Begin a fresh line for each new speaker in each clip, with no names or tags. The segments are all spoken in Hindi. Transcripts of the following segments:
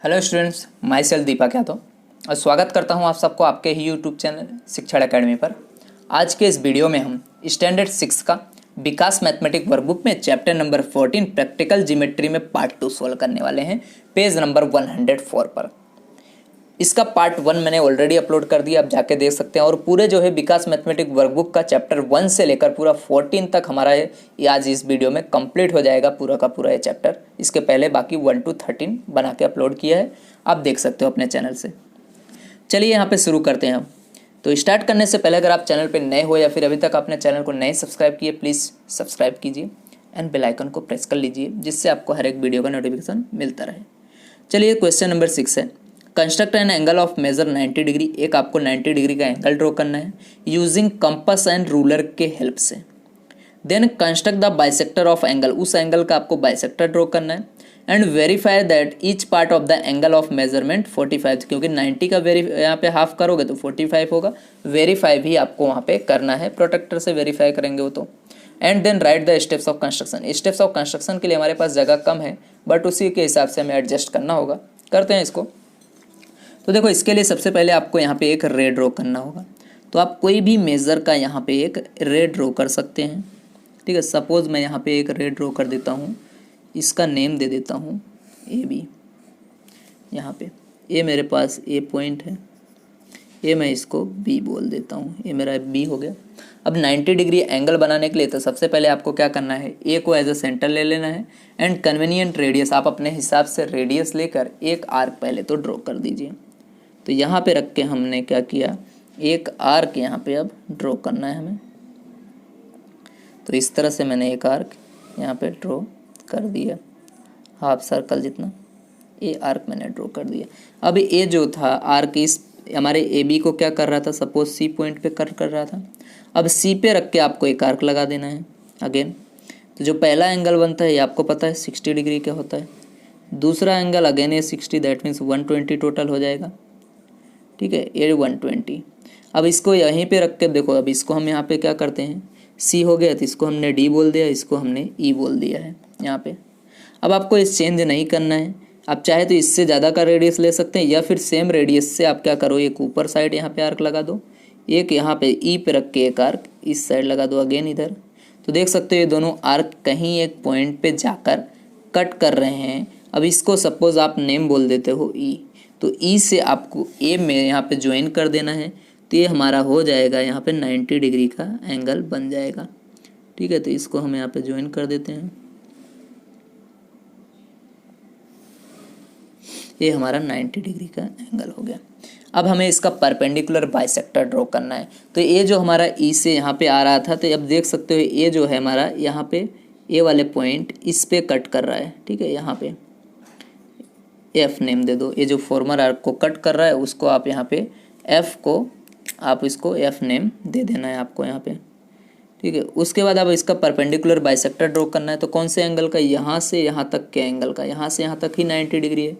Hello students, my self Deepak Yadav और स्वागत करता हूं आप सबको आपके ही यूट्यूब चैनल शिक्षण एकेडमी पर। आज के इस वीडियो में हम स्टैंडर्ड 6 का विकास मैथमेटिक वर्कबुक में चैप्टर नंबर 14 प्रैक्टिकल ज्योमेट्री में पार्ट 2 सोल्व करने वाले हैं, पेज नंबर 104 पर। इसका पार्ट 1 मैंने ऑलरेडी अपलोड कर दिया, आप जाके देख सकते हैं। और पूरे जो है विकास मैथमेटिक वर्कबुक का चैप्टर 1 से लेकर पूरा 14 तक हमारा ये आज इस वीडियो में कंप्लीट हो जाएगा, पूरा का पूरा ये चैप्टर। इसके पहले बाकी 1 to 13 बना के अपलोड किया है, आप देख सकते हो अपने चैनल से। चलिए यहाँ पे शुरू करते हैं हम। तो स्टार्ट करने से पहले अगर आप चैनल पर नए हो या फिर अभी तक आपने चैनल को नहीं सब्सक्राइब किए, प्लीज़ सब्सक्राइब कीजिए एंड बेल आइकन को प्रेस कर लीजिए, जिससे आपको हर एक वीडियो का नोटिफिकेशन मिलता रहे। चलिए क्वेश्चन नंबर 6 है, construct an angle of measure 90 degree. एक आपको 90 डिग्री का एंगल ड्रॉ करना है यूजिंग कंपास एंड रूलर के हेल्प से। Then construct the bisector of angle, उस एंगल का आपको बाइसेक्टर ड्रॉ करना है and verify that each part of the angle of measurement 45, क्योंकि 90 का यहाँ पे हाफ करोगे तो 45 होगा। वेरीफाई भी आपको वहाँ पे करना है, प्रोटेक्टर से वेरीफाई करेंगे वो तो। And then write the steps of construction. Steps of construction के लिए हमारे पास जगह कम है, बट उसी के हिसाब से हमें एडजस्ट करना होगा। करते हैं इसको। तो देखो, इसके लिए सबसे पहले आपको यहाँ पे एक रे ड्रॉ करना होगा। तो आप कोई भी मेज़र का यहाँ पे एक रे ड्रॉ कर सकते हैं, ठीक है। सपोज़ मैं यहाँ पे एक रे ड्रॉ कर देता हूँ, इसका नेम दे देता हूँ ए बी। यहाँ पे ए मेरे पास ए पॉइंट है, ए मैं इसको बी बोल देता हूँ, ये मेरा बी हो गया। अब 90 डिग्री एंगल बनाने के लिए तो सबसे पहले आपको क्या करना है, ए को एज अ सेंटर ले लेना है एंड कन्वीनियंट रेडियस, आप अपने हिसाब से रेडियस लेकर एक आर्क पहले तो ड्रॉ कर दीजिए। तो यहाँ पे रख के हमने क्या किया, एक आर्क यहाँ पे अब ड्रॉ करना है हमें। तो इस तरह से मैंने एक आर्क यहाँ पे ड्रॉ कर दिया, हाफ सर्कल जितना ये आर्क मैंने ड्रॉ कर दिया। अब ये जो था आर्क, इस हमारे ए बी को क्या कर रहा था, सपोज सी पॉइंट पे कट कर रहा था। अब सी पे रख के आपको एक आर्क लगा देना है अगेन। तो जो पहला एंगल बनता है ये आपको पता है 60 डिग्री का होता है। दूसरा एंगल अगेन ये 60, दैट मीन्स 120 टोटल हो जाएगा, ठीक है। ये 120। अब इसको यहीं पे रख के देखो, अब इसको हम यहाँ पे क्या करते हैं, सी हो गया तो इसको हमने डी बोल दिया, इसको हमने ई बोल दिया है यहाँ पे। अब आपको इस चेंज नहीं करना है, आप चाहे तो इससे ज़्यादा का रेडियस ले सकते हैं या फिर सेम रेडियस से आप क्या करो, एक ऊपर साइड यहाँ पे आर्क लगा दो, एक यहाँ पे ई पे रख के एक आर्क इस साइड लगा दो अगेन इधर। तो देख सकते हो ये दोनों आर्क कहीं एक पॉइंट पे जाकर कट कर रहे हैं। अब इसको सपोज आप नेम बोल देते हो ई, तो ई से आपको ए में यहाँ पे ज्वाइन कर देना है। तो ये हमारा हो जाएगा यहाँ पे 90 डिग्री का एंगल बन जाएगा, ठीक है। तो इसको हम यहाँ पे ज्वाइन कर देते हैं, ये हमारा 90 डिग्री का एंगल हो गया। अब हमें इसका परपेंडिकुलर बाइसेक्टर ड्रॉ करना है। तो ये जो हमारा ई से यहाँ पे आ रहा था, तो अब देख सकते हो ये जो है हमारा यहाँ पे ए वाले पॉइंट इस पे कट कर रहा है, ठीक है। यहाँ पे एफ नेम दे दो, ये जो फॉर्मर आर्क को कट कर रहा है उसको आप यहाँ पे एफ को आप इसको एफ नेम दे देना है आपको यहाँ पे, ठीक है। उसके बाद अब इसका परपेंडिकुलर बाइसेक्टर ड्रॉ करना है। तो कौन से एंगल का, यहाँ से यहाँ तक के एंगल का, यहाँ से यहाँ तक ही 90 डिग्री है,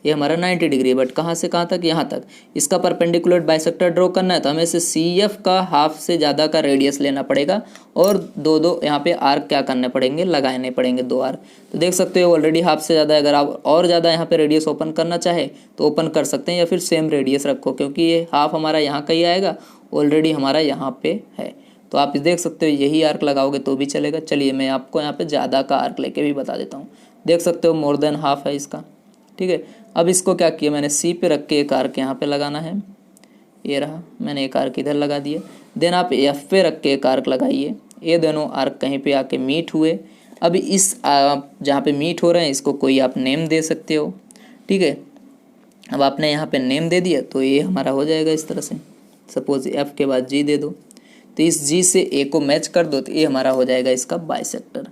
ये हमारा 90 डिग्री है, बट कहाँ से कहाँ तक, यहाँ तक। इसका परपेंडिकुलर बाइसेक्टर ड्रॉ करना है तो हमें से सी एफ का हाफ से ज़्यादा का रेडियस लेना पड़ेगा और दो यहाँ पे आर्क क्या करने पड़ेंगे, लगाने पड़ेंगे 2 आर्क। तो देख सकते हो ऑलरेडी हाफ से ज़्यादा है। अगर आप और ज़्यादा यहाँ पे रेडियस ओपन करना चाहे तो ओपन कर सकते हैं या फिर सेम रेडियस रखो, क्योंकि ये हाफ हमारा यहाँ का ही आएगा, ऑलरेडी हमारा यहाँ पे है। तो आप देख सकते हो यही आर्क लगाओगे तो भी चलेगा। चलिए मैं आपको यहाँ पे ज़्यादा का आर्क लेके भी बता देता हूँ। देख सकते हो मोर देन हाफ है इसका, ठीक है। अब इसको क्या किया मैंने, सी पे रख के एक आर्क यहाँ पे लगाना है, ये रहा, मैंने एक आर्क इधर लगा दिया। देन आप एफ पे रख के एक आर्क लगाइए, ये दोनों आर्क कहीं पे आके मीट हुए। अब इस जहाँ पे मीट हो रहे हैं इसको कोई आप नेम दे सकते हो, ठीक है। अब आपने यहाँ पे नेम दे दिया तो ये हमारा हो जाएगा इस तरह से। सपोज एफ के बाद जी दे दो, तो इस जी से ए को मैच कर दो, तो ये हमारा हो जाएगा इसका बाइसेक्टर,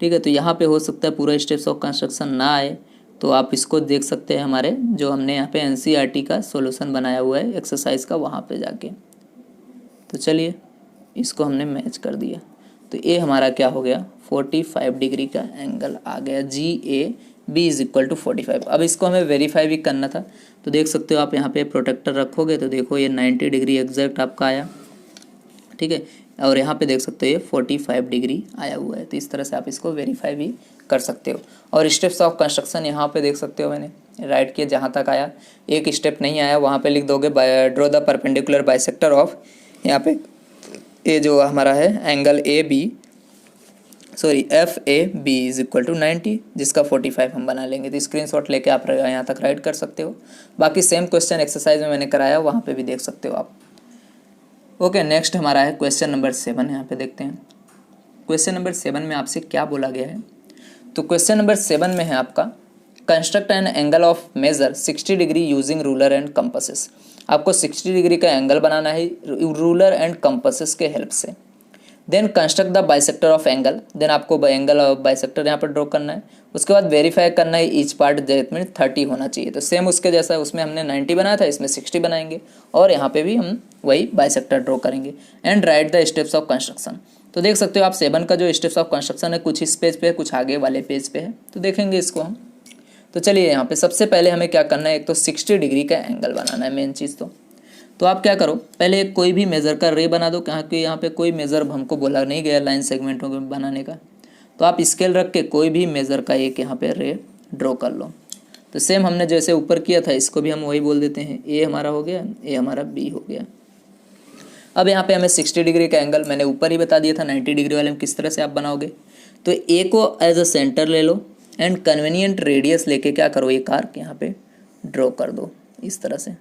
ठीक है। तो यहाँ पे हो सकता है पूरा स्टेप्स ऑफ कंस्ट्रक्शन ना आए, तो आप इसको देख सकते हैं हमारे जो हमने यहाँ पे एनसीईआरटी का सॉल्यूशन बनाया हुआ है एक्सरसाइज का, वहाँ पे जाके। तो चलिए इसको हमने मैच कर दिया, तो ये हमारा क्या हो गया, 45 डिग्री का एंगल आ गया, G A B is equal to 45। अब इसको हमें वेरीफाई भी करना था। तो देख सकते हो आप यहाँ पे प्रोटेक्टर रखोगे तो देखो ये 90 डिग्री एग्जैक्ट आपका आया, ठीक है। और यहाँ पे देख सकते हो ये 45 डिग्री आया हुआ है। तो इस तरह से आप इसको वेरीफाई भी कर सकते हो। और स्टेप्स ऑफ कंस्ट्रक्शन यहाँ पे देख सकते हो, मैंने राइट किया जहाँ तक आया, एक स्टेप नहीं आया वहाँ पे लिख दोगे draw the perpendicular bisector of, यहाँ पे ये जो हमारा है angle A B sorry F A B is equal to 90, जिसका 45 हम बना लेंगे। तो स्क्रीनशॉट लेके आप यहाँ तक राइट कर सकते हो। बाकी सेम क्वेश्चन एक्सरसाइज में मैंने कराया, वहाँ पे भी देख सकते हो आप। ओके, नेक्स्ट हमारा है क्वेश्चन नंबर 7। यहाँ पे देखते हैं क्वेश्चन नंबर 7 में आपसे क्या बोला गया है। तो क्वेश्चन नंबर 7 में है आपका construct an angle of measure 60 degree using ruler and compasses. आपको 60 डिग्री का एंगल बनाना है रूलर एंड कंपासेस के हेल्प से। Then construct the bisector of angle, then आपको एंगल ऑफ बाइसेक्टर यहाँ पर ड्रॉ करना है। उसके बाद वेरीफाई करना है ईच पार्ट दैट मीन 30 होना चाहिए। तो सेम उसके जैसा, उसमें हमने 90 बनाया था, इसमें 60 बनाएंगे और यहाँ पे भी हम वही बाइसेक्टर ड्रॉ करेंगे। And write the steps of construction. तो देख सकते हो आप 7 का जो स्टेप्स ऑफ कंस्ट्रक्शन है कुछ इस पेज पे है, कुछ आगे वाले पेज पे है, तो देखेंगे इसको हम। तो चलिए यहाँ पे सबसे पहले हमें क्या करना है, एक तो 60 डिग्री का एंगल बनाना है मेन चीज़। तो आप क्या करो, पहले कोई भी मेज़र का रे बना दो, क्योंकि यहाँ पे कोई मेज़र हमको बोला नहीं गया लाइन सेगमेंटों को बनाने का। तो आप स्केल रख के कोई भी मेज़र का एक यहाँ पे रे ड्रॉ कर लो। तो सेम हमने जैसे ऊपर किया था इसको भी हम वही बोल देते हैं, ए हमारा हो गया, ए हमारा बी हो गया। अब यहाँ पे हमें 60 डिग्री का एंगल मैंने ऊपर ही बता दिया था, 90 डिग्री वाले में किस तरह से आप बनाओगे। तो ए को एज अ सेंटर ले लो एंड कन्वीनियंट रेडियस लेके क्या करो, एक आर्क यहाँ पे ड्रॉ कर दो इस तरह से।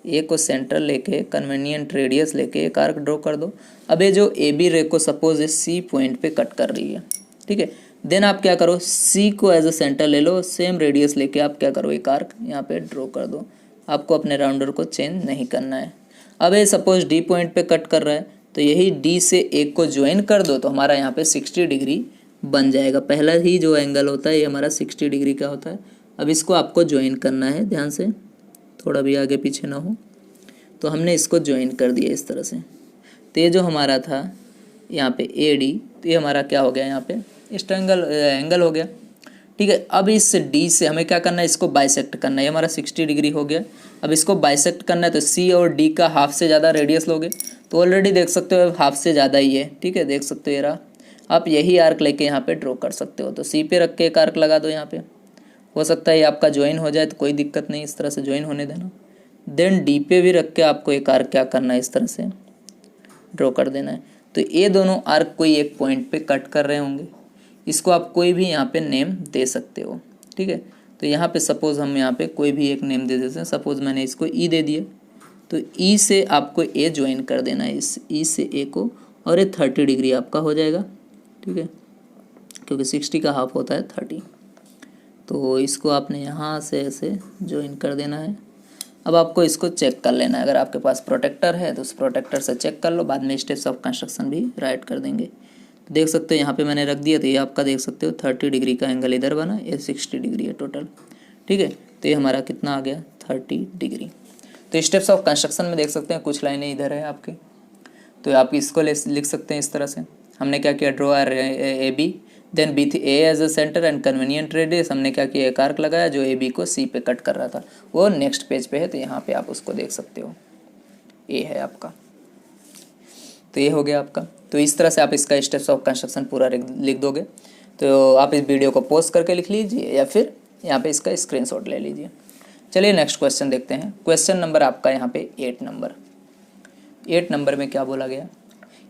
ए को सेंटर लेके कन्वीनियंट रेडियस लेके एक आर्क ड्रॉ कर दो। अब ये जो ए बी रे को सपोज है सी पॉइंट पे कट कर रही है, ठीक है। देन आप क्या करो, सी को एज अ सेंटर ले लो, सेम रेडियस लेके आप क्या करो, एक आर्क यहाँ पे ड्रॉ कर दो। आपको अपने राउंडर को चेंज नहीं करना है। अब ये सपोज डी पॉइंट पे कट कर रहा है, तो यही डी से एक को ज्वाइन कर दो, तो हमारा यहाँ पे 60 डिग्री बन जाएगा। पहला ही जो एंगल होता है ये हमारा 60 डिग्री का होता है। अब इसको आपको ज्वाइन करना है, ध्यान से, थोड़ा भी आगे पीछे ना हो। तो हमने इसको ज्वाइन कर दिया इस तरह से। तो ये जो हमारा था यहाँ पे ए डी, तो ये हमारा क्या हो गया, यहाँ पे इस एंगल हो गया, ठीक है। अब इस डी से हमें क्या करना है, इसको बाइसेक्ट करना है। ये हमारा 60 डिग्री हो गया। अब इसको बाइसेक्ट करना है, तो सी और डी का हाफ से ज़्यादा रेडियस लोगे। तो ऑलरेडी देख सकते हो हाफ से ज़्यादा ही है, ठीक है, देख सकते हो ये रहा। आप यही आर्क लेके यहाँ पे ड्रॉ कर सकते हो। तो सी पे रख के एक आर्क लगा दो यहाँ पे, हो सकता है ये आपका ज्वाइन हो जाए, तो कोई दिक्कत नहीं, इस तरह से ज्वाइन होने देना। देन डी पे भी रख के आपको एक आर्क क्या करना है, इस तरह से ड्रॉ कर देना है। तो ये दोनों आर्क कोई एक पॉइंट पे कट कर रहे होंगे, इसको आप कोई भी यहाँ पे नेम दे सकते हो, ठीक है। तो यहाँ पे सपोज़ हम यहाँ पे कोई भी एक नेम दे देते हैं। सपोज़ मैंने इसको ई दे दिया, तो ई से आपको ए ज्वाइन कर देना है, इस ई से ए को, और ये 30 डिग्री आपका हो जाएगा, ठीक है, क्योंकि 60 का हाफ होता है 30। तो इसको आपने यहाँ से ऐसे ज्वाइन कर देना है। अब आपको इसको चेक कर लेना है, अगर आपके पास प्रोटेक्टर है तो उस प्रोटेक्टर से चेक कर लो, बाद में स्टेप्स ऑफ कंस्ट्रक्शन भी राइट कर देंगे। तो देख सकते हो यहाँ पे मैंने रख दिया, तो ये आपका देख सकते हो 30 डिग्री का एंगल इधर बना, ये 60 डिग्री है टोटल, ठीक है। तो ये हमारा कितना आ गया, 30 डिग्री। तो स्टेप्स ऑफ कंस्ट्रक्शन में देख सकते हैं कुछ लाइनें इधर है आपकी, तो आप इसको लिख सकते हैं इस तरह से। हमने क्या किया, draw A B, then B the A as a centre and convenient radius. हमने क्या किया, एक आर्क लगाया जो ए बी को सी पे कट कर रहा था, वो नेक्स्ट पेज पे है, तो यहाँ पे आप उसको देख सकते हो, ए है आपका। तो ये हो गया आपका। तो इस तरह से आप इसका स्टेप्स ऑफ कंस्ट्रक्शन पूरा लिख दोगे। तो आप इस वीडियो को पॉज करके लिख लीजिए या फिर यहाँ पे इसका स्क्रीनशॉट ले लीजिए। चलिए नेक्स्ट क्वेश्चन देखते हैं। क्वेश्चन नंबर आपका यहाँ पे 8 नंबर में क्या बोला गया,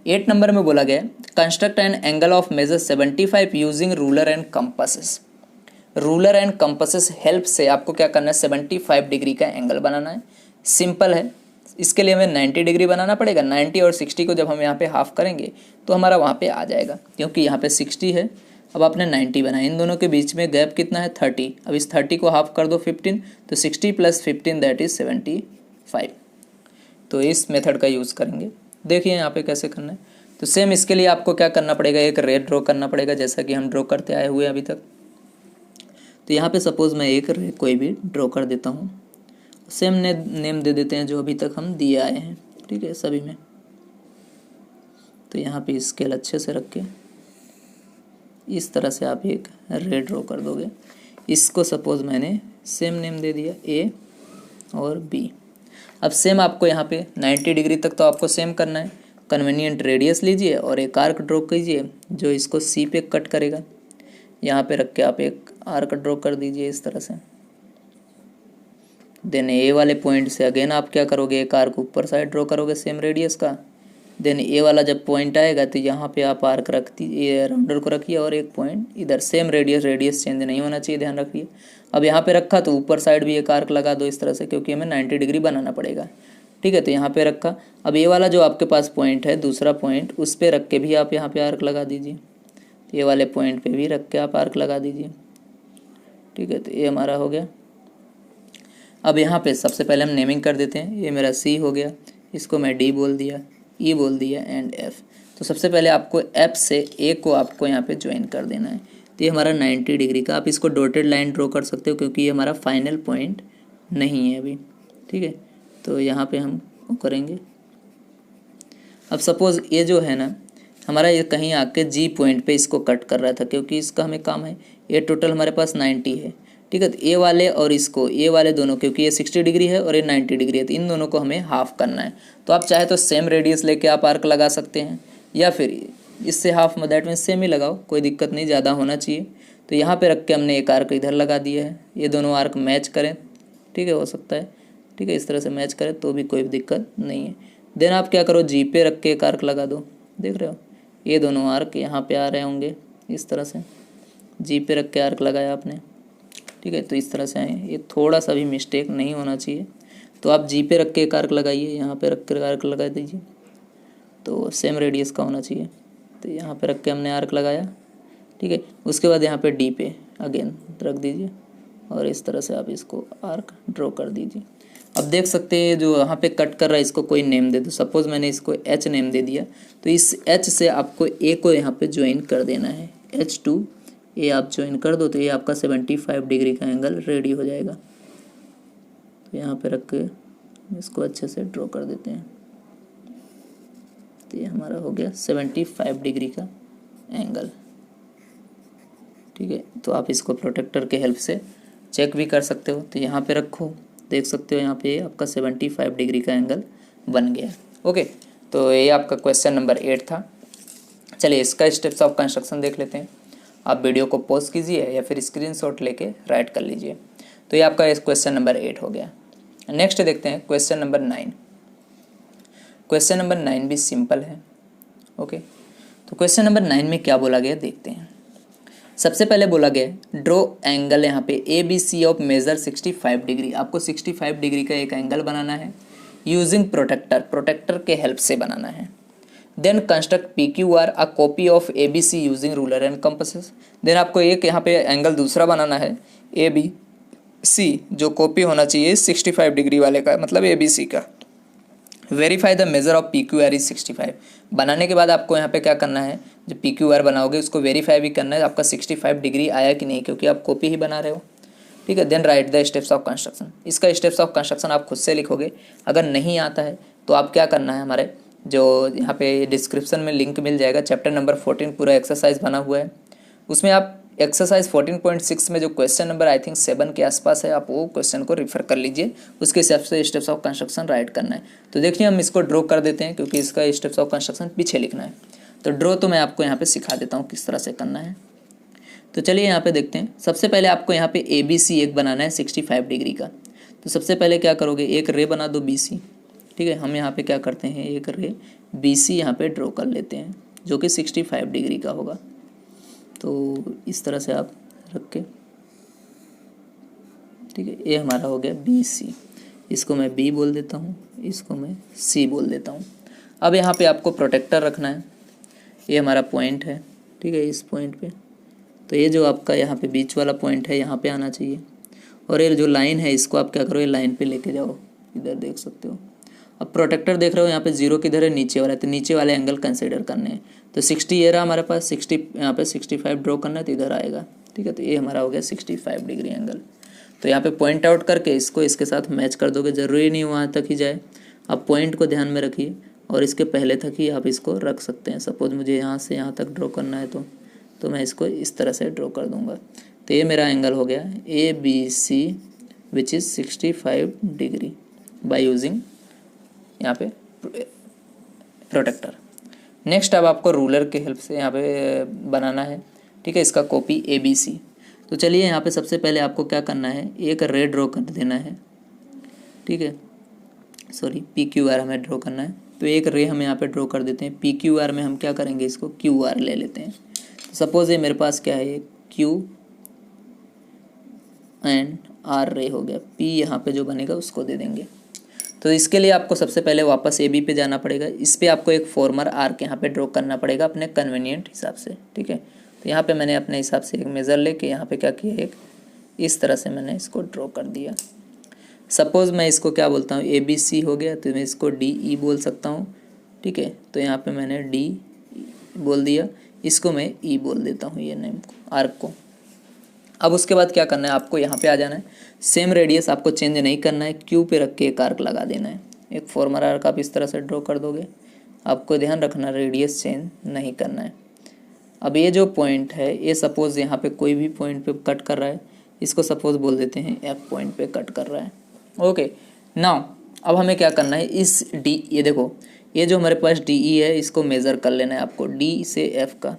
8 नंबर में बोला गया construct an angle of measure 75 using ruler and compasses. Ruler and compasses help से आपको क्या करना है, 75 डिग्री का एंगल बनाना है। सिंपल है, इसके लिए हमें 90 डिग्री बनाना पड़ेगा। 90 और 60 को जब हम यहाँ पे हाफ करेंगे तो हमारा वहाँ पे आ जाएगा, क्योंकि यहाँ पे 60 है, अब आपने 90 बनाया। इन दोनों के बीच में गैप कितना है, 30। अब इस 30 को हाफ कर दो 15, तो 60 + 15 दैट इज़ 75। तो इस मेथड का यूज़ करेंगे। देखिए यहाँ पे कैसे करना है। तो सेम इसके लिए आपको क्या करना पड़ेगा, एक रे ड्रॉ करना पड़ेगा, जैसा कि हम ड्रॉ करते आए हुए अभी तक। तो यहाँ पे सपोज़ मैं एक रे कोई भी ड्रॉ कर देता हूँ, सेम नेम दे देते हैं जो अभी तक हम दिए आए हैं, ठीक है, सभी में। तो यहाँ पे स्केल अच्छे से रख के इस तरह से आप एक रे ड्रॉ कर दोगे। इसको सपोज़ मैंने सेम नेम दे दिया, ए और बी। अब सेम आपको यहाँ पे 90 डिग्री तक तो आपको सेम करना है, कन्वीनियंट रेडियस लीजिए और एक आर्क ड्रॉ कीजिए जो इसको सी पे कट करेगा। यहाँ पे रख के आप एक आर्क ड्रॉ कर दीजिए इस तरह से। देन ए वाले पॉइंट से अगेन आप क्या करोगे, एक आर्क ऊपर साइड ड्रॉ करोगे सेम रेडियस का। देन ए वाला जब पॉइंट आएगा तो यहाँ पे आप आर्क रख दीजिए, राउंडर को रखिए और एक पॉइंट इधर सेम रेडियस चेंज नहीं होना चाहिए, ध्यान रखिए। अब यहाँ पे रखा तो ऊपर साइड भी एक आर्क लगा दो इस तरह से, क्योंकि हमें 90 डिग्री बनाना पड़ेगा। ठीक है, तो यहाँ पे रखा। अब ये वाला जो आपके पास पॉइंट है दूसरा पॉइंट, उस पर रख के भी आप यहाँ पे आर्क लगा दीजिए। ये वाले पॉइंट पे भी रख के आप आर्क लगा दीजिए। ठीक है, तो ये हमारा हो गया। अब यहाँ पे सबसे पहले हम नेमिंग कर देते हैं। ये मेरा सी हो गया, इसको मैं डी बोल दिया, ई बोल दिया एंड एफ। तो सबसे पहले आपको एफ से ए को आपको यहाँ पे ज्वाइन कर देना है। तो ये हमारा 90 डिग्री का, आप इसको डॉटेड लाइन ड्रॉ कर सकते हो क्योंकि ये हमारा फाइनल पॉइंट नहीं है अभी। ठीक है, तो यहाँ पे हम करेंगे। अब सपोज़ ये जो है ना हमारा, ये कहीं आके जी पॉइंट पे इसको कट कर रहा था क्योंकि इसका हमें काम है। ये टोटल हमारे पास 90 है। ठीक है, तो ए वाले और इसको, ए वाले दोनों, क्योंकि ये 60 डिग्री है और ये 90 डिग्री है, तो इन दोनों को हमें हाफ करना है। तो आप चाहे तो सेम रेडियस लेके आप आर्क लगा सकते हैं, या फिर इससे हाफ, दैट मीन्स सेम ही लगाओ, कोई दिक्कत नहीं, ज़्यादा होना चाहिए। तो यहाँ पे रख के हमने एक आर्क इधर लगा दिया है। ये दोनों आर्क मैच करें, ठीक है, हो सकता है। ठीक है, इस तरह से मैच करें तो भी कोई दिक्कत नहीं है। देन आप क्या करो, जी पे रख के एक आर्क लगा दो। देख रहे हो, ये दोनों आर्क यहाँ पे आ रहे होंगे इस तरह से। जी पे रख के आर्क लगाया आपने। ठीक है, तो इस तरह से आए, ये थोड़ा सा भी मिस्टेक नहीं होना चाहिए। तो आप जी पे रख के एक आर्क लगाइए, यहाँ पे रख के आर्क लगा दीजिए, तो सेम रेडियस का होना चाहिए। तो यहाँ पे रख के हमने आर्क लगाया। ठीक है, उसके बाद यहाँ पे डी पे अगेन रख दीजिए और इस तरह से आप इसको आर्क ड्रॉ कर दीजिए। अब देख सकते हैं जो यहाँ पे कट कर रहा है इसको कोई नेम दे दो। सपोज़ मैंने इसको एच नेम दे दिया, तो इस एच से आपको ए को यहाँ पे ज्वाइन कर देना है। एच टू ए आप ज्वाइन कर दो तो ये आपका 75 डिग्री का एंगल रेडी हो जाएगा। तो यहाँ पे रख के इसको अच्छे से ड्रॉ कर देते हैं। तो ये हमारा हो गया 75 डिग्री का एंगल। ठीक है, तो आप इसको प्रोटेक्टर के हेल्प से चेक भी कर सकते हो। तो यहाँ पे रखो, देख सकते हो यहाँ पे आपका 75 डिग्री का एंगल बन गया। ओके, तो ये आपका क्वेश्चन नंबर 8 था। चलिए इसका स्टेप्स ऑफ कंस्ट्रक्शन देख लेते हैं। आप वीडियो को पॉज कीजिए या फिर स्क्रीनशॉट लेके राइट कर लीजिए। तो ये आपका क्वेश्चन नंबर 8 हो गया। नेक्स्ट देखते हैं क्वेश्चन नंबर 9। क्वेश्चन नंबर 9 भी सिंपल है। ओके, तो क्वेश्चन नंबर 9 में क्या बोला गया देखते हैं। सबसे पहले बोला गया ड्रॉ एंगल, यहाँ पे A B C of measure 65 degree. आपको 65 डिग्री का एक एंगल बनाना है यूजिंग प्रोटेक्टर के हेल्प से बनाना है। Then construct P Q R a copy of A B C using ruler and compasses. Then आपको एक यहाँ पे एंगल दूसरा बनाना है ए बी सी, जो कॉपी होना चाहिए 65 डिग्री वाले का, मतलब ए बी सी का। Verify the measure of P Q are is 65। बनाने के बाद आपको यहाँ पे क्या करना है, जो पी क्यू आर बनाओगे उसको वेरीफाई भी करना है आपका 65 डिग्री आया कि नहीं, क्योंकि आप कॉपी ही बना रहे हो। ठीक है, then write the steps of construction. इसका स्टेप्स ऑफ कंस्ट्रक्शन आप खुद से लिखोगे। अगर नहीं आता है तो आप क्या करना है, हमारे जो यहाँ पे डिस्क्रिप्शन में लिंक मिल जाएगा, चैप्टर नंबर 14 पूरा एक्सरसाइज बना हुआ है, उसमें आप एक्सरसाइज 14.6 में जो क्वेश्चन नंबर आई थिंक 7 के आसपास है, आप वो क्वेश्चन को रिफर कर लीजिए। उसके हिसाब से स्टेप्स ऑफ कंस्ट्रक्शन राइट करना है। तो देखिए हम इसको ड्रॉ कर देते हैं क्योंकि इसका स्टेप्स ऑफ कंस्ट्रक्शन पीछे लिखना है। तो ड्रॉ तो मैं आपको यहाँ पे सिखा देता हूँ किस तरह से करना है। तो चलिए यहाँ पे देखते हैं। सबसे पहले आपको यहाँ पे ए बी सी एक बनाना है 65 डिग्री का। तो सबसे पहले क्या करोगे, एक रे बना दो बी सी। ठीक है, हम यहाँ पे क्या करते हैं, एक रे बी सी यहाँ पे ड्रॉ कर लेते हैं जो कि 65 डिग्री का होगा। तो इस तरह से आप रख के, ठीक है, ये हमारा हो गया बी सी। इसको मैं बी बोल देता हूँ, इसको मैं सी बोल देता हूँ। अब यहाँ पे आपको प्रोटेक्टर रखना है। ये हमारा पॉइंट है, ठीक है, इस पॉइंट पे। तो ये जो आपका यहाँ पे बीच वाला पॉइंट है यहाँ पे आना चाहिए। और ये जो लाइन है इसको आप क्या करो, ये लाइन पे लेके जाओ, इधर देख सकते हो। अब प्रोटेक्टर देख रहे हो यहाँ पे जीरो किधर है, नीचे वाला है, तो नीचे वाले एंगल कंसीडर करने हैं। तो 60 ये रहा हमारे पास, 60 यहाँ पे 65 ड्रॉ करना है तो इधर आएगा। ठीक है, तो ये हमारा हो गया 65 डिग्री एंगल। तो यहाँ पे पॉइंट आउट करके इसको इसके साथ मैच कर दोगे, ज़रूरी नहीं वहाँ तक ही जाए, आप पॉइंट को ध्यान में रखिए और इसके पहले तक ही आप इसको रख सकते हैं। सपोज मुझे यहाँ से यहाँ तक ड्रॉ करना है तो मैं इसको इस तरह से ड्रॉ कर दूँगा। तो ये मेरा एंगल हो गया A B C which is 65 degree by using यहाँ पे प्रोटेक्टर। नेक्स्ट अब आपको रूलर के हेल्प से यहाँ पे बनाना है, ठीक है, इसका कॉपी ABC। तो चलिए यहाँ पे सबसे पहले आपको क्या करना है, एक रे ड्रॉ कर देना है, ठीक है, सॉरी PQR हमें ड्रॉ करना है। तो एक रे हम यहाँ पे ड्रॉ कर देते हैं। PQR में हम क्या करेंगे, इसको QR ले लेते हैं। तो सपोज ये मेरे पास क्या है, Q एंड R रे हो गया, P यहाँ पे जो बनेगा उसको दे देंगे। तो इसके लिए आपको सबसे पहले वापस AB पे जाना पड़ेगा। इस पर आपको एक फॉर्मर आर्क यहाँ पे ड्रॉ करना पड़ेगा अपने कन्वीनियंट हिसाब से, ठीक है। तो यहाँ पे मैंने अपने हिसाब से एक मेज़र लेके यहाँ पे क्या किया, एक इस तरह से मैंने इसको ड्रॉ कर दिया। सपोज़ मैं इसको क्या बोलता हूँ, ABC हो गया, तो मैं इसको DE बोल सकता हूँ, ठीक है। तो यहाँ पे मैंने D बोल दिया, इसको मैं E बोल देता हूँ, ये नेम को, आर्क को। अब उसके बाद क्या करना है, आपको यहाँ पे आ जाना है। सेम रेडियस आपको चेंज नहीं करना है, Q पे रख के एक आर्क लगा देना है। एक फॉर्मर आर्क आप इस तरह से ड्रॉ कर दोगे। आपको ध्यान रखना रेडियस चेंज नहीं करना है। अब ये जो पॉइंट है, ये सपोज़ यहाँ पे कोई भी पॉइंट पे कट कर रहा है, इसको सपोज़ बोल देते हैं F पॉइंट पे कट कर रहा है। ओके, नाउ अब हमें क्या करना है, इस D, ये देखो ये जो हमारे पास DE है, इसको मेज़र कर लेना है आपको D से F का।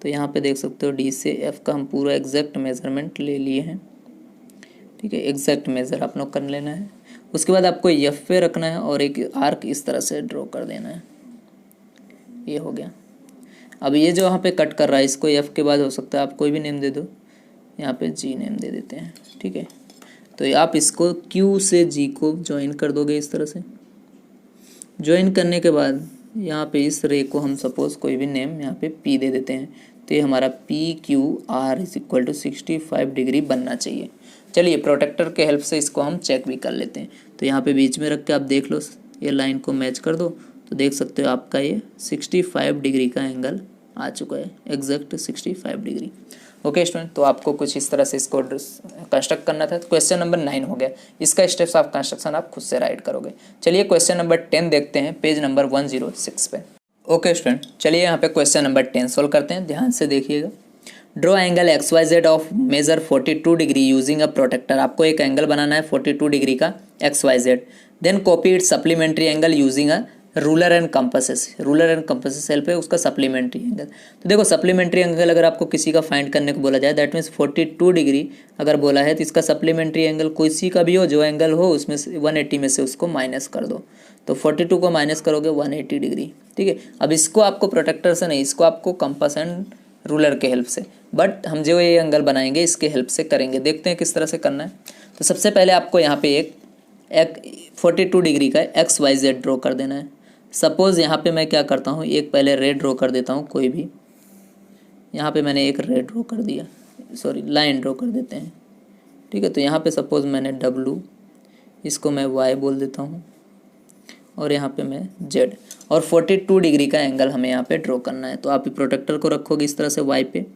तो यहाँ पे देख सकते हो D से F का हम पूरा एग्जैक्ट मेज़रमेंट ले लिए हैं, ठीक है। एग्जैक्ट मेज़र आप लोग कर लेना है। उसके बाद आपको F पे रखना है और एक आर्क इस तरह से ड्रॉ कर देना है। ये हो गया। अब ये जो यहाँ पे कट कर रहा है, इसको F के बाद हो सकता है आप कोई भी नेम दे दो, यहाँ पे G नेम दे देते हैं, ठीक है। तो आप इसको Q से G को ज्वाइन कर दोगे इस तरह से। ज्वाइन करने के बाद यहाँ पे इस रे को हम सपोज़ कोई भी नेम यहाँ पे P दे देते हैं। तो ये हमारा PQR is equal to 65 degree बनना चाहिए। चलिए प्रोटेक्टर के हेल्प से इसको हम चेक भी कर लेते हैं। तो यहाँ पे बीच में रख के आप देख लो, ये लाइन को मैच कर दो, तो देख सकते हो आपका ये 65 डिग्री का एंगल आ चुका है, एग्जैक्ट 65 डिग्री। ओके स्टूडेंट, तो आपको कुछ इस तरह से इसको कंस्ट्रक्ट करना था। क्वेश्चन नंबर 9 हो गया। इसका स्टेप्स आप कंस्ट्रक्शन आप खुद से राइट करोगे। चलिए क्वेश्चन नंबर 10 देखते हैं, पेज नंबर 106 पे। ओके स्टूडेंट, चलिए यहाँ पे क्वेश्चन नंबर 10 सोल्व करते हैं, ध्यान से देखिएगा। Draw angle XYZ of measure 42 degree using a protractor. आपको एक एंगल बनाना है 42 डिग्री का XYZ। Then copy it supplementary angle using a ruler and compasses. Ruler and compasses help है उसका सप्लीमेंट्री एंगल। तो देखो सप्लीमेंट्री एंगल अगर आपको किसी का फाइंड करने को बोला जाए, दैट मीन्स 42 डिग्री अगर बोला है, तो इसका सप्लीमेंट्री एंगल किसी का भी हो, जो एंगल हो उसमें से 180 में से उसको माइनस कर दो। तो 42 को माइनस करोगे 180 डिग्री, ठीक है। अब इसको आपको प्रोटेक्टर से नहीं, इसको आपको कंपास एंड रूलर के हेल्प से, बट हम जो ये एंगल बनाएंगे इसके हेल्प से करेंगे। देखते हैं किस तरह से करना है। तो सबसे पहले आपको यहाँ पे एक 42 डिग्री का XYZ ड्रॉ कर देना है। सपोज़ यहाँ पे मैं क्या करता हूँ, एक पहले रे ड्रॉ कर देता हूँ कोई भी। यहाँ पे मैंने एक रे ड्रॉ कर दिया, सॉरी लाइन ड्रॉ कर देते हैं, ठीक है। तो यहाँ पे सपोज़ मैंने W, इसको मैं Y बोल देता हूँ, और यहाँ पे मैं Z, और 42 डिग्री का एंगल हमें यहाँ पे ड्रॉ करना है। तो आप प्रोटेक्टर को रखोगे इस तरह से Y पे,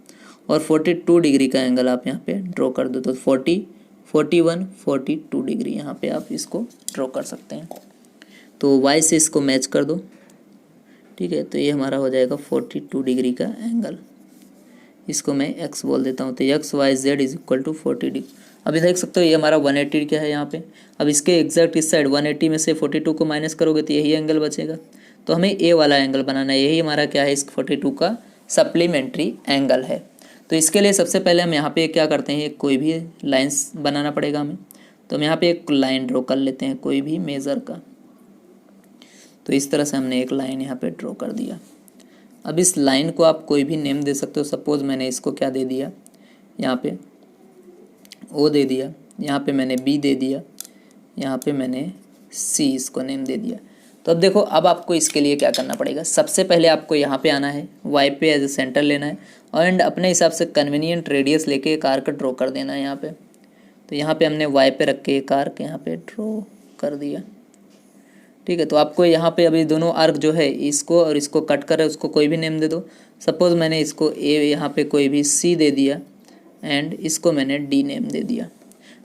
और 42 डिग्री का एंगल आप यहाँ पे ड्रॉ कर दो। तो 40, 41, 42 डिग्री यहाँ पे आप इसको ड्रॉ कर सकते हैं। तो Y से इसको मैच कर दो, ठीक है। तो ये हमारा हो जाएगा 42 डिग्री का एंगल, इसको मैं X बोल देता हूँ। तो XYZ is equal to 40 degree. अभी देख सकते हो ये हमारा 180 क्या है यहाँ पे। अब इसके एग्जैक्ट इस साइड 180 में से 42 को माइनस करोगे तो यही एंगल बचेगा। तो हमें ए वाला एंगल बनाना है, यही हमारा क्या है, इस 42 का सप्लीमेंट्री एंगल है। तो इसके लिए सबसे पहले हम यहाँ पे क्या करते हैं, कोई भी लाइन्स बनाना पड़ेगा हमें। तो हम यहाँ पे एक लाइन ड्रॉ कर लेते हैं कोई भी मेज़र का। तो इस तरह से हमने एक लाइन यहाँ पे ड्रॉ कर दिया। अब इस लाइन को आप कोई भी नेम दे सकते हो। सपोज़ मैंने इसको क्या दे दिया, यहाँ पे O दे दिया, यहाँ पे मैंने B दे दिया, यहाँ पे मैंने C इसको नेम दे दिया। तो अब देखो, अब आपको इसके लिए क्या करना पड़ेगा, सबसे पहले आपको यहाँ पे आना है, Y पे एज ए सेंटर लेना है, एंड अपने हिसाब से कन्वीनियंट रेडियस लेके एक आर्क ड्रॉ कर देना है यहाँ पे। तो यहाँ पे हमने Y पे रख के एक आर्क यहाँ पे ड्रॉ कर दिया, ठीक है। तो आपको यहाँ पे अभी दोनों आर्क जो है, इसको और इसको कट कर रहे, उसको कोई भी नेम दे दो। सपोज़ मैंने इसको A यहाँ पे कोई भी C दे दिया, एंड इसको मैंने D नेम दे दिया।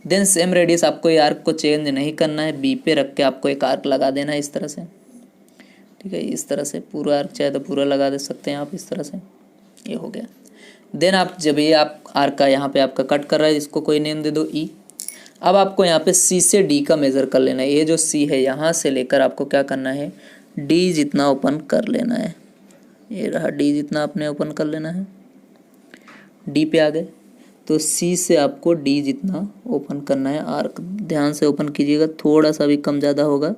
देन सेम रेडियस आपको ये आर्क को चेंज नहीं करना है, B पे रख के आपको एक आर्क लगा देना है इस तरह से, ठीक है। इस तरह से पूरा आर्क चाहे तो पूरा लगा दे सकते हैं आप इस तरह से, ये हो गया। देन आप जब ये आप आर्क का यहाँ पे आपका कट कर रहा है, इसको कोई नेम दे दो E। अब आपको यहाँ पे C से D का मेज़र कर लेना है। ये जो C है, यहाँ से लेकर आपको क्या करना है, डी जितना ओपन कर लेना है। ये रहा डी जितना आपने ओपन कर लेना है। डी पे आ गए तो सी से आपको डी जितना ओपन करना है। आर्क ध्यान से ओपन कीजिएगा, थोड़ा सा भी कम ज़्यादा होगा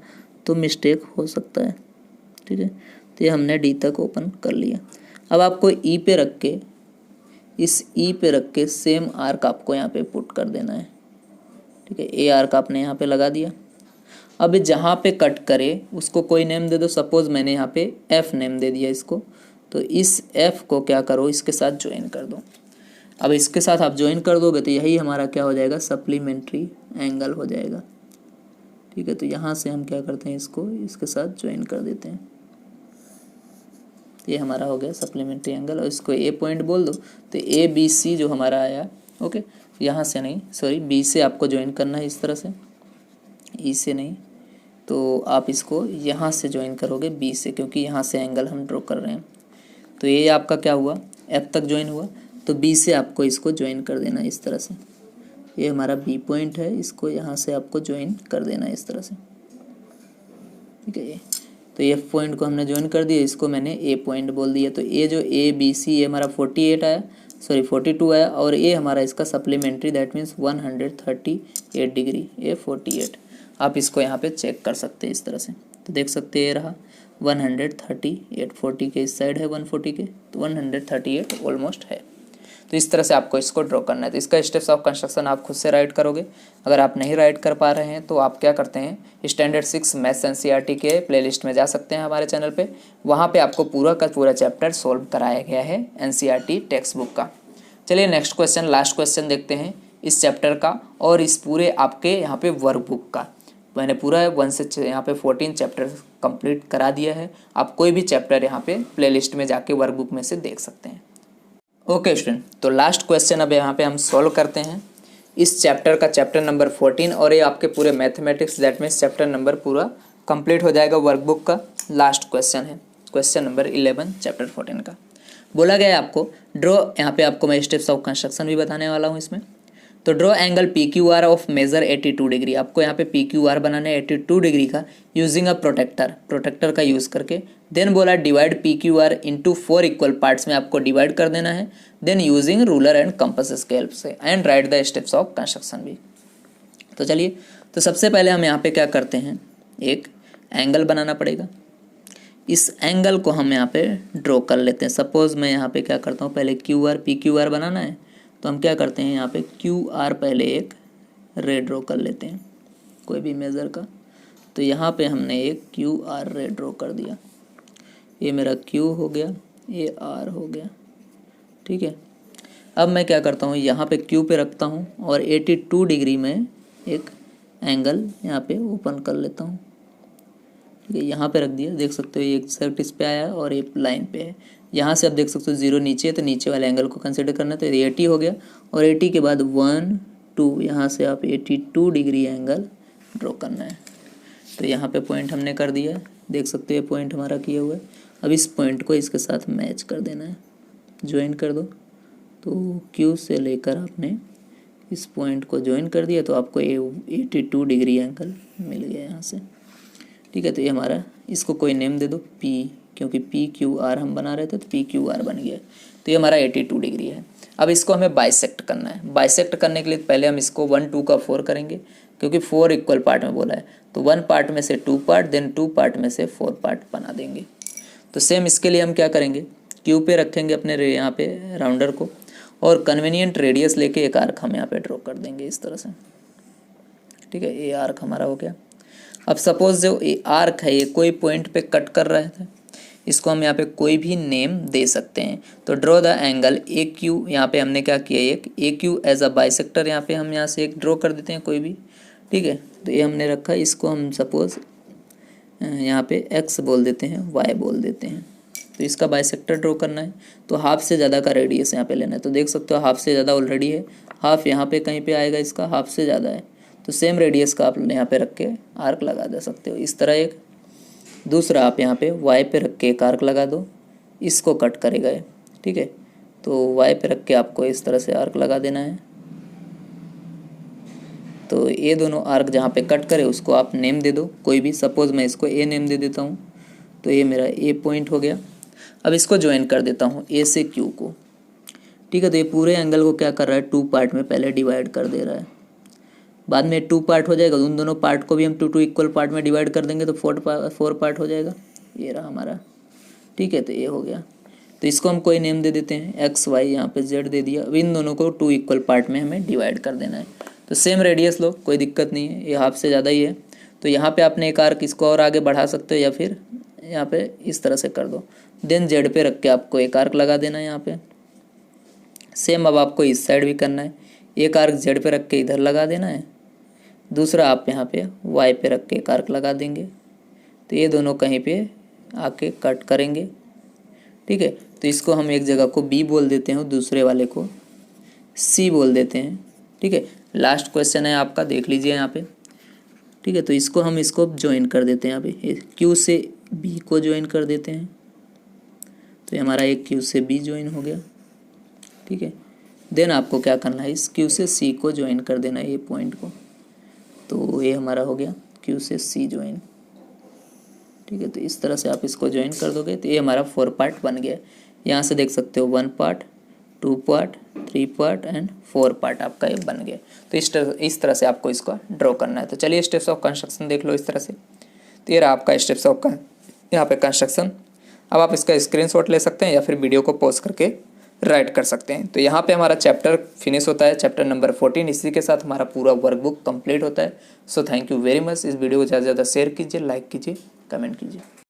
तो मिस्टेक हो सकता है। ठीक है, तो ये हमने डी तक ओपन कर लिया। अब आपको ई पे रख के, इस ई पे रख के सेम आर्क आपको यहाँ पे पुट कर देना है। ठीक है, ए आर्क आपने यहाँ पे लगा दिया। अब जहाँ पे कट करे उसको कोई नेम दे दो। सपोज मैंने यहाँ पे एफ नेम दे दिया इसको, तो इस एफ को क्या करो, इसके साथ ज्वाइन कर दो। अब इसके साथ आप ज्वाइन कर दोगे तो यही हमारा क्या हो जाएगा, सप्लीमेंट्री एंगल हो जाएगा। ठीक है, तो यहाँ से हम क्या करते हैं, इसको इसके साथ ज्वाइन कर देते हैं। ये हमारा हो गया सप्लीमेंट्री एंगल। और इसको ए पॉइंट बोल दो, तो ए बी सी जो हमारा आया। ओके, यहाँ से नहीं, सॉरी बी से आपको ज्वाइन करना है इस तरह से, ई से नहीं। तो आप इसको यहाँ से ज्वाइन करोगे बी से, क्योंकि यहाँ से एंगल हम ड्रॉ कर रहे हैं। तो ये आपका क्या हुआ, एफ तक ज्वाइन हुआ, तो बी से आपको इसको ज्वाइन कर देना है इस तरह से। ये हमारा बी पॉइंट है, इसको यहाँ से आपको ज्वाइन कर देना है इस तरह से। ठीक है, तो एफ पॉइंट को हमने ज्वाइन कर दिया, इसको मैंने ए पॉइंट बोल दिया। तो ये जो ए बी सी ये हमारा 48 आया, सॉरी 42 आया, और ये हमारा इसका सप्लीमेंट्री, दैट मीन्स 138 डिग्री, ये 48। आप इसको यहाँ पे चेक कर सकते हैं इस तरह से। तो देख सकते हैं ये रहा 138, 40 के इस साइड है 140 के, तो 138 ऑलमोस्ट है। तो इस तरह से आपको इसको ड्रॉ करना है। तो इसका स्टेप्स ऑफ कंस्ट्रक्शन आप खुद से राइट करोगे। अगर आप नहीं राइट कर पा रहे हैं तो आप क्या करते हैं, स्टैंडर्ड 6 मैथ्स एनसीईआरटी के प्लेलिस्ट में जा सकते हैं हमारे चैनल पे। वहाँ पे आपको पूरा का पूरा चैप्टर सॉल्व कराया गया है एनसीईआरटी टेक्स्ट बुक का। चलिए नेक्स्ट क्वेश्चन, लास्ट क्वेश्चन देखते हैं इस चैप्टर का और इस पूरे आपके यहाँ पे वर्कबुक का। मैंने पूरा 1 से यहाँ पे 14 चैप्टर कंप्लीट करा दिया है। आप कोई भी चैप्टर यहाँ पे प्लेलिस्ट में जाके वर्कबुक में से देख सकते हैं। ओके स्टूडेंट, तो लास्ट क्वेश्चन अब यहाँ पे हम सॉल्व करते हैं इस चैप्टर का, चैप्टर नंबर 14, और ये आपके पूरे mathematics that means chapter number पूरा कंप्लीट हो जाएगा। वर्कबुक का लास्ट क्वेश्चन है क्वेश्चन नंबर 11 चैप्टर 14 का। बोला गया है आपको ड्रॉ, यहाँ पे आपको मैं स्टेप्स ऑफ कंस्ट्रक्शन भी बताने वाला हूँ इसमें। तो draw angle P Q R of measure 82 degree. आपको यहाँ पे पी क्यू आर बनाना है 82 डिग्री का यूजिंग अ प्रोटेक्टर का यूज़ करके। देन बोला divide P Q R into 4 equal parts में आपको डिवाइड कर देना है। Then using ruler and compass के हेल्प से and write the steps of construction भी। तो चलिए, तो सबसे पहले हम यहाँ पे क्या करते हैं, एक एंगल बनाना पड़ेगा। इस एंगल को हम यहाँ पे ड्रॉ कर लेते हैं। सपोज मैं यहाँ पे क्या करता हूँ, पहले Q R P Q R बनाना है, तो हम क्या करते हैं यहाँ पे क्यू आर पहले एक रे ड्रॉ कर लेते हैं कोई भी मेज़र का। तो यहाँ पे हमने एक क्यू आर रे ड्रॉ कर दिया। ये मेरा क्यू हो गया, ये आर हो गया। ठीक है, अब मैं क्या करता हूँ, यहाँ पे क्यू पे रखता हूँ और 82 डिग्री में एक एंगल यहाँ पे ओपन कर लेता हूँ। ठीक है, यहाँ पे रख दिया, देख सकते हो ये एक्सैक्ट इस पे आया और ये लाइन पे है। यहाँ से आप देख सकते हो 0 नीचे है, तो नीचे वाले एंगल को कंसिडर करना है। तो ये 80 हो गया और 80 के बाद 1 2 यहाँ से आप 82 डिग्री एंगल ड्रॉ करना है। तो यहाँ पे पॉइंट हमने कर दिया है, देख सकते हो पॉइंट हमारा किया हुआ है। अब इस पॉइंट को इसके साथ मैच कर देना है, ज्वाइन कर दो। तो Q से लेकर आपने इस पॉइंट को ज्वाइन कर दिया तो आपको 82 डिग्री एंगल मिल गया यहाँ से। ठीक है, तो ये हमारा, इसको कोई नेम दे दो P, क्योंकि पी क्यू आर हम बना रहे थे तो पी क्यू आर बन गया। तो ये हमारा 82 डिग्री है। अब इसको हमें बाइसेक्ट करना है। बाइसेक्ट करने के लिए पहले हम इसको 1 2 का 4 करेंगे, क्योंकि 4 इक्वल पार्ट में बोला है। तो 1 पार्ट में से 2 पार्ट, देन 2 पार्ट में से 4 पार्ट बना देंगे। तो सेम इसके लिए हम क्या करेंगे, क्यू पे रखेंगे अपने यहाँ पे राउंडर को और कन्वीनियंट रेडियस लेके एक आर्क हम यहाँ पे ड्रॉ कर देंगे इस तरह से। ठीक है, ये आर्क हमारा हो गया। अब सपोज जो ये आर्क है ये कोई पॉइंट पे कट कर रहे थे, इसको हम यहाँ पे कोई भी नेम दे सकते हैं। तो draw the angle A Q, यहाँ पे हमने क्या किया, एक ए क्यू एज अ बाइसेक्टर यहाँ पे हम यहाँ से एक ड्रॉ कर देते हैं कोई भी। ठीक है, तो ये हमने रखा, इसको हम सपोज यहाँ पे एक्स बोल देते हैं, वाई बोल देते हैं। तो इसका बाइसेक्टर ड्रॉ करना है तो हाफ से ज़्यादा का रेडियस यहाँ पे लेना है। तो देख सकते हो हाफ से ज़्यादा ऑलरेडी है, हाफ यहाँ पे कहीं पे आएगा, इसका हाफ से ज़्यादा है। तो सेम रेडियस का आप यहाँ पे रख के आर्क लगा दे सकते हो इस तरह। एक दूसरा आप यहाँ पे वाई पे रख के एक आर्क लगा दो, इसको कट करेगा ये। ठीक है, तो वाई पे रख के आपको इस तरह से आर्क लगा देना है। तो ये दोनों आर्क जहाँ पे कट करे उसको आप नेम दे दो कोई भी। सपोज मैं इसको ए नेम दे देता हूँ। तो ये मेरा ए पॉइंट हो गया। अब इसको ज्वाइन कर देता हूँ ए से क्यू को, ठीक है। तो ये पूरे एंगल को क्या कर रहा है, 2 पार्ट में पहले डिवाइड कर दे रहा है, बाद में 2 पार्ट हो जाएगा, उन दोनों पार्ट को भी हम 2 इक्वल पार्ट में डिवाइड कर देंगे तो 4 पार्ट हो जाएगा। ये रहा हमारा, ठीक है। तो ये हो गया। तो इसको हम कोई नेम दे देते हैं, एक्स वाई, यहाँ पे जेड दे दिया। अब इन दोनों को 2 इक्वल पार्ट में हमें डिवाइड कर देना है। तो सेम रेडियस लो, कोई दिक्कत नहीं है, ये हाफ से ज़्यादा ही है। तो यहाँ पे आपने एक आर्क इसको और आगे बढ़ा सकते हो या फिर यहाँ पे इस तरह से कर दो। देन जेड पे रख के आपको एक आर्क लगा देना है यहाँ पे। सेम अब आपको इस साइड भी करना है, एक आर्क जेड पे रख के इधर लगा देना है, दूसरा आप यहाँ पे वाई पे रख के एक आर्क लगा देंगे। तो ये दोनों कहीं पे आके कट करेंगे, ठीक है। तो इसको हम एक जगह को बी बोल देते हैं, दूसरे वाले को सी बोल देते हैं, ठीक है। लास्ट क्वेश्चन है आपका, देख लीजिए यहाँ पे, ठीक है। तो इसको हम इसको ज्वाइन कर देते हैं, यहाँ पे क्यू से बी को ज्वाइन कर देते हैं। तो ये हमारा एक क्यू से बी ज्वाइन हो गया, ठीक है। देन आपको क्या करना है, इस क्यू से सी को ज्वाइन कर देना है, ये पॉइंट को। तो ये हमारा हो गया क्यू से सी ज्वाइन, ठीक है। तो इस तरह से आप इसको ज्वाइन कर दोगे तो ये हमारा 4 पार्ट बन गया। यहाँ से देख सकते हो 1 part, 2 part, 3 part and 4 part आपका ये बन गया। तो इस तरह से आपको इसको ड्रॉ करना है। तो चलिए स्टेप्स ऑफ कंस्ट्रक्शन देख लो इस तरह से। तो ये रहा आपका स्टेप्स ऑफ यहाँ पे कंस्ट्रक्शन। अब आप इसका स्क्रीनशॉट ले सकते हैं या फिर वीडियो को पॉज करके राइट कर सकते हैं। तो यहाँ पे हमारा चैप्टर फिनिश होता है, चैप्टर नंबर 14। इसी के साथ हमारा पूरा वर्कबुक कंप्लीट होता है। So thank you very much. इस वीडियो को ज़्यादा से ज़्यादा शेयर कीजिए, लाइक कीजिए, कमेंट कीजिए।